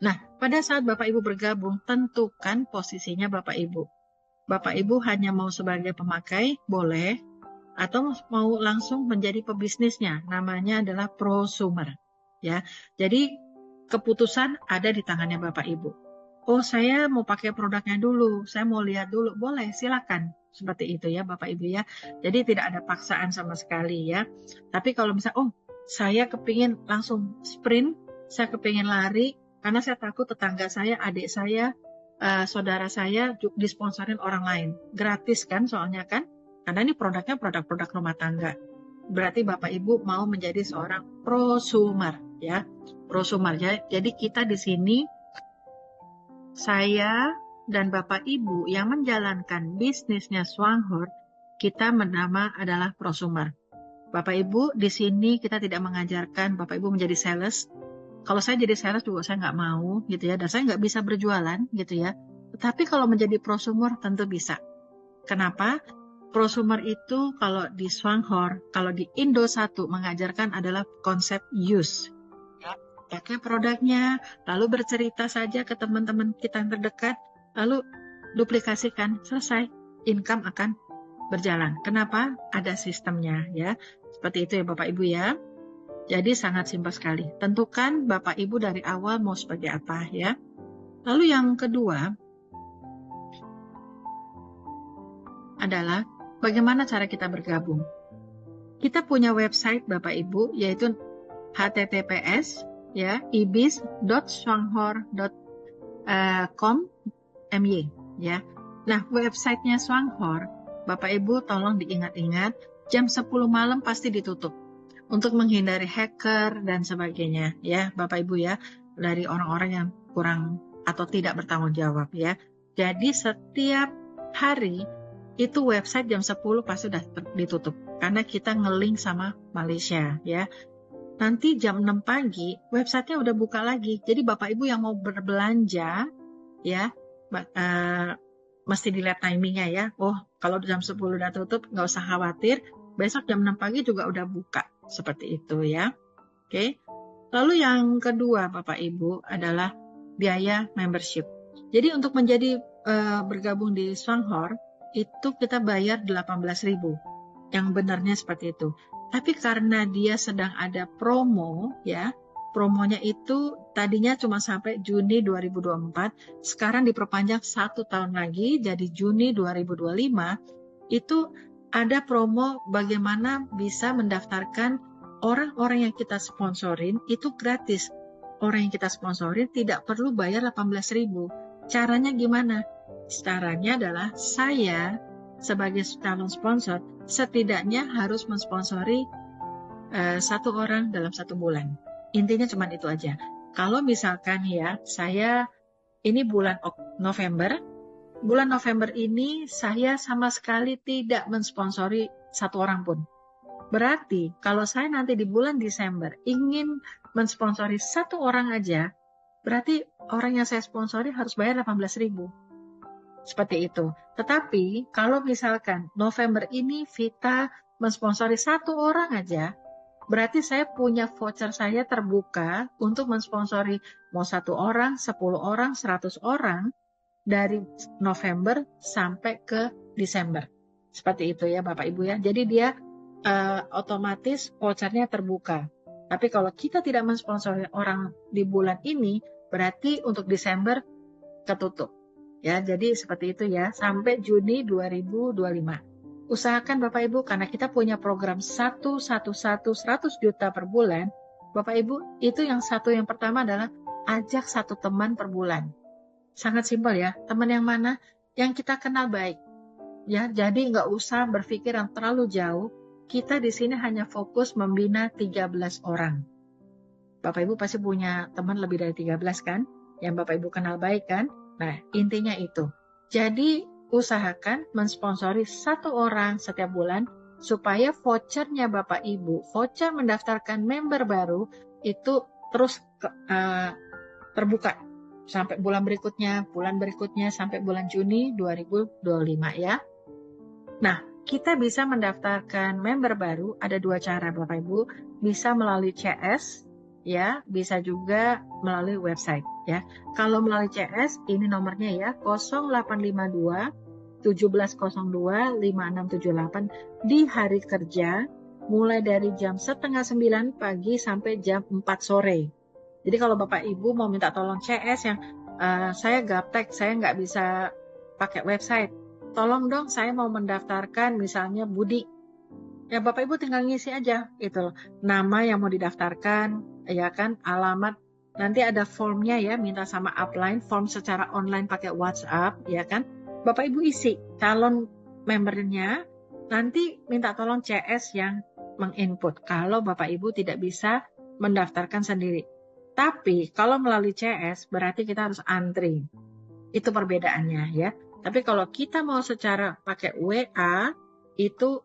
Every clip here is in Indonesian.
Nah, pada saat Bapak Ibu bergabung, tentukan posisinya Bapak Ibu. Bapak Ibu hanya mau sebagai pemakai, boleh, atau mau langsung menjadi pebisnisnya, namanya adalah prosumer. Ya, jadi keputusan ada di tangannya Bapak Ibu. Oh, saya mau pakai produknya dulu, saya mau lihat dulu, boleh, silakan. Seperti itu ya Bapak Ibu ya. Jadi tidak ada paksaan sama sekali ya. Tapi kalau misalnya, oh saya kepingin langsung sprint, saya kepingin lari, karena saya takut tetangga saya, adik saya, saudara saya disponsorin orang lain. Gratis kan soalnya kan? Karena ini produknya produk-produk rumah tangga. Berarti Bapak Ibu mau menjadi seorang prosumer ya. Prosumer ya. Jadi kita di sini, saya dan Bapak Ibu yang menjalankan bisnisnya Swanghor, kita bernama adalah prosumer. Bapak Ibu, di sini kita tidak mengajarkan Bapak Ibu menjadi sales. Kalau saya jadi sales juga saya nggak mau gitu ya, dan saya nggak bisa berjualan gitu ya. Tetapi kalau menjadi prosumer tentu bisa. Kenapa? Prosumer itu kalau di Swanghor, kalau di Indo 1 mengajarkan adalah konsep use. Ya, pakai produknya, lalu bercerita saja ke teman-teman kita yang terdekat, lalu duplikasikan, selesai. Income akan berjalan. Kenapa? Ada sistemnya ya. Seperti itu ya Bapak Ibu ya. Jadi sangat simpel sekali. Tentukan Bapak Ibu dari awal mau sebagai apa ya. Lalu yang kedua adalah bagaimana cara kita bergabung. Kita punya website Bapak Ibu yaitu https ya ibis.swanghor.com.my ya. Nah, websitenya Swanghor, Bapak Ibu tolong diingat-ingat, jam 10 malam pasti ditutup untuk menghindari hacker dan sebagainya ya Bapak Ibu ya, dari orang-orang yang kurang atau tidak bertanggung jawab ya. Jadi setiap hari itu website jam 10 pasti sudah ditutup karena kita nge-link sama Malaysia ya. Nanti jam 6 pagi websitenya udah buka lagi. Jadi Bapak Ibu yang mau berbelanja ya, mesti dilihat timingnya ya. Oh, kalau jam 10 udah tutup nggak usah khawatir, besok jam 6 pagi juga udah buka. Seperti itu ya. Oke. Lalu yang kedua Bapak Ibu adalah biaya membership. Jadi untuk menjadi bergabung di Swanghor itu kita bayar 18.000. Yang benarnya seperti itu. Tapi karena dia sedang ada promo ya, promonya itu tadinya cuma sampai Juni 2024, sekarang diperpanjang 1 tahun lagi jadi Juni 2025. Itu ada promo bagaimana bisa mendaftarkan orang-orang yang kita sponsorin itu gratis. Orang yang kita sponsorin tidak perlu bayar 18.000. Caranya gimana? Caranya adalah saya sebagai calon sponsor setidaknya harus mensponsori 1 orang dalam 1 bulan. Intinya cuma itu aja. Kalau misalkan ya, saya ini bulan November ini saya sama sekali tidak mensponsori 1 orang pun. Berarti kalau saya nanti di bulan Desember ingin mensponsori 1 orang aja, berarti orang yang saya sponsori harus bayar 18.000. Seperti itu. Tetapi kalau misalkan November ini Vita mensponsori 1 orang aja, berarti saya punya voucher saya terbuka untuk mensponsori mau 1 orang, 10 orang, 100 orang dari November sampai ke Desember. Seperti itu ya Bapak Ibu ya. Jadi dia otomatis vouchernya terbuka. Tapi kalau kita tidak mensponsori orang di bulan ini, berarti untuk Desember ketutup. Ya, jadi seperti itu ya, sampai Juni 2025. Usahakan Bapak Ibu, karena kita punya program 100 juta per bulan, Bapak Ibu, itu yang pertama adalah ajak 1 teman per bulan. Sangat simpel ya, teman yang mana? Yang kita kenal baik. Ya, jadi nggak usah berpikir yang terlalu jauh, kita di sini hanya fokus membina 13 orang. Bapak Ibu pasti punya teman lebih dari 13 kan? Yang Bapak Ibu kenal baik kan? Nah, intinya itu. Jadi, usahakan mensponsori 1 orang setiap bulan supaya vouchernya Bapak Ibu, voucher mendaftarkan member baru itu terus terbuka sampai bulan berikutnya sampai bulan Juni 2025 ya. Nah, kita bisa mendaftarkan member baru ada 2 cara Bapak Ibu. Bisa melalui CS ya, bisa juga melalui website ya. Kalau melalui CS, ini nomornya ya, 0852 1702 5678 di hari kerja, mulai dari jam 8:30 pagi sampai jam 4 sore. Jadi kalau Bapak Ibu mau minta tolong CS yang saya gaptek, saya nggak bisa pakai website, tolong dong saya mau mendaftarkan misalnya Budi. Ya Bapak Ibu tinggal ngisi aja itu nama yang mau didaftarkan, ya kan, alamat, nanti ada formnya ya, minta sama upline, form secara online pakai WhatsApp, ya kan. Bapak Ibu isi calon membernya, nanti minta tolong CS yang menginput kalau Bapak Ibu tidak bisa mendaftarkan sendiri. Tapi kalau melalui CS berarti kita harus antri. Itu perbedaannya ya. Tapi kalau kita mau secara pakai WA itu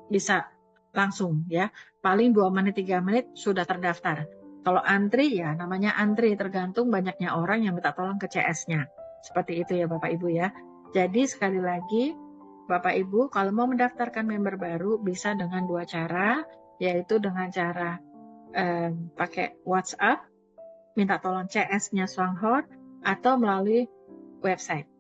bisa langsung ya. Paling 2 menit 3 menit sudah terdaftar. Kalau antri ya namanya antri, tergantung banyaknya orang yang minta tolong ke CS-nya. Seperti itu ya Bapak Ibu ya. Jadi sekali lagi Bapak Ibu kalau mau mendaftarkan member baru bisa dengan 2 cara, yaitu dengan cara pakai WhatsApp, minta tolong CS-nya Swanghor, atau melalui website.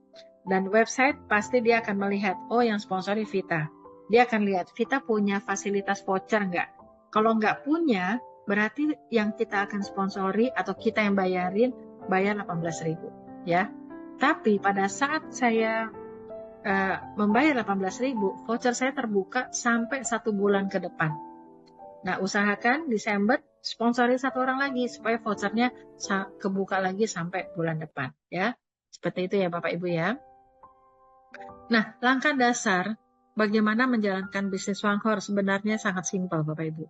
Dan website pasti dia akan melihat, oh yang sponsori Vita. Dia akan lihat, Vita punya fasilitas voucher nggak? Kalau nggak punya, berarti yang kita akan sponsori atau kita yang bayarin, bayar 18.000 ya. Tapi pada saat saya membayar 18.000, voucher saya terbuka sampai 1 bulan ke depan. Nah, usahakan Desember sponsori 1 orang lagi supaya vouchernya kebuka lagi sampai bulan depan ya. Seperti itu ya Bapak Ibu ya. Nah, langkah dasar bagaimana menjalankan bisnis Swanghor sebenarnya sangat simpel Bapak Ibu.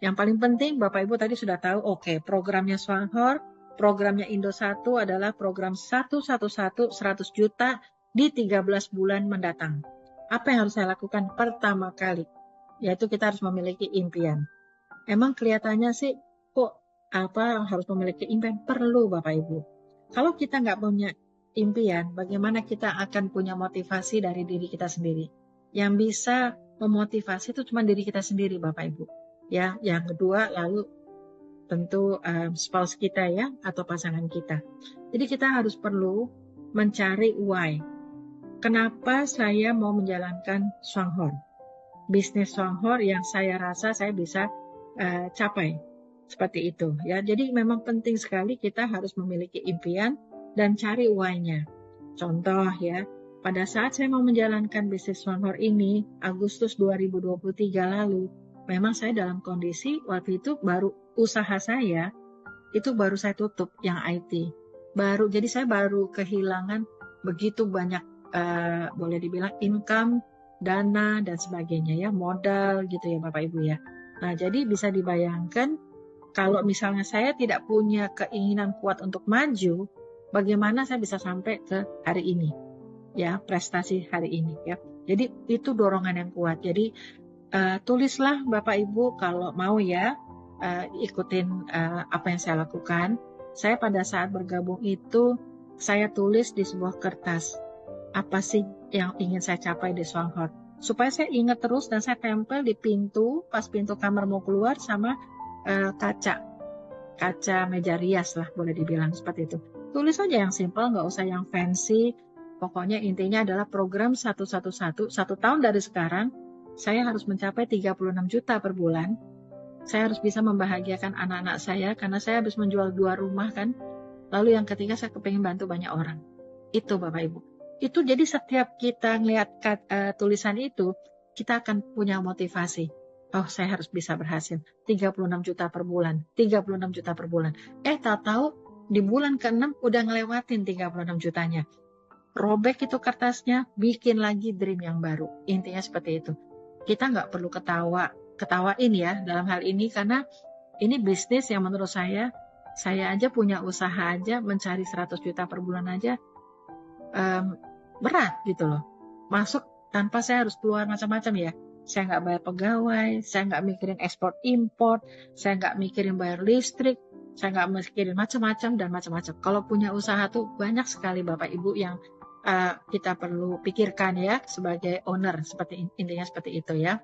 Yang paling penting Bapak Ibu tadi sudah tahu, oke, programnya Swanghor, programnya Indo1 adalah program 111 100 juta di 13 bulan mendatang. Apa yang harus saya lakukan pertama kali? Yaitu kita harus memiliki impian. Emang kelihatannya sih kok harus memiliki impian? Perlu Bapak Ibu. Kalau kita nggak punya impian, bagaimana kita akan punya motivasi dari diri kita sendiri? Yang bisa memotivasi itu cuma diri kita sendiri, Bapak Ibu. Ya, yang kedua lalu tentu spouse kita ya atau pasangan kita. Jadi kita harus perlu mencari why. Kenapa saya mau menjalankan Swanghor? Bisnis Swanghor yang saya rasa saya bisa capai. Seperti itu ya. Jadi memang penting sekali kita harus memiliki impian dan cari why-nya. Contoh ya, pada saat saya mau menjalankan bisnis Swanghor ini, Agustus 2023 lalu, memang saya dalam kondisi waktu itu baru usaha saya, itu baru saya tutup yang IT. Jadi saya baru kehilangan begitu banyak, boleh dibilang income, dana, dan sebagainya ya, modal gitu ya Bapak Ibu ya. Nah, jadi bisa dibayangkan kalau misalnya saya tidak punya keinginan kuat untuk maju, bagaimana saya bisa sampai ke hari ini, ya prestasi hari ini, ya. Jadi itu dorongan yang kuat. Jadi tulislah Bapak Ibu kalau mau ya ikutin apa yang saya lakukan. Saya pada saat bergabung itu saya tulis di sebuah kertas apa sih yang ingin saya capai di Swanghor, supaya saya ingat terus dan saya tempel di pintu pas pintu kamar mau keluar sama kaca meja rias lah boleh dibilang seperti itu. Tulis aja yang simple, nggak usah yang fancy. Pokoknya intinya adalah program 111, 1 tahun dari sekarang, saya harus mencapai 36 juta per bulan. Saya harus bisa membahagiakan anak-anak saya, karena saya habis menjual 2 rumah kan. Lalu yang ketiga, saya kepingin bantu banyak orang. Itu Bapak Ibu. Itu jadi setiap kita ngelihat tulisan itu, kita akan punya motivasi. Oh, saya harus bisa berhasil. 36 juta per bulan. 36 juta per bulan. Tahu-tahu di bulan ke-6 udah ngelewatin 36 jutanya. Robek itu kertasnya, bikin lagi dream yang baru. Intinya seperti itu. Kita nggak perlu ketawain ya dalam hal ini, karena ini bisnis yang menurut saya aja punya usaha aja, mencari 100 juta per bulan aja berat gitu loh. Masuk tanpa saya harus keluar macam-macam ya. Saya nggak bayar pegawai, saya nggak mikirin ekspor import, saya nggak mikirin bayar listrik, saya nggak mikirin macam-macam dan macam-macam. Kalau punya usaha tuh banyak sekali Bapak Ibu yang kita perlu pikirkan ya sebagai owner, seperti intinya seperti itu ya.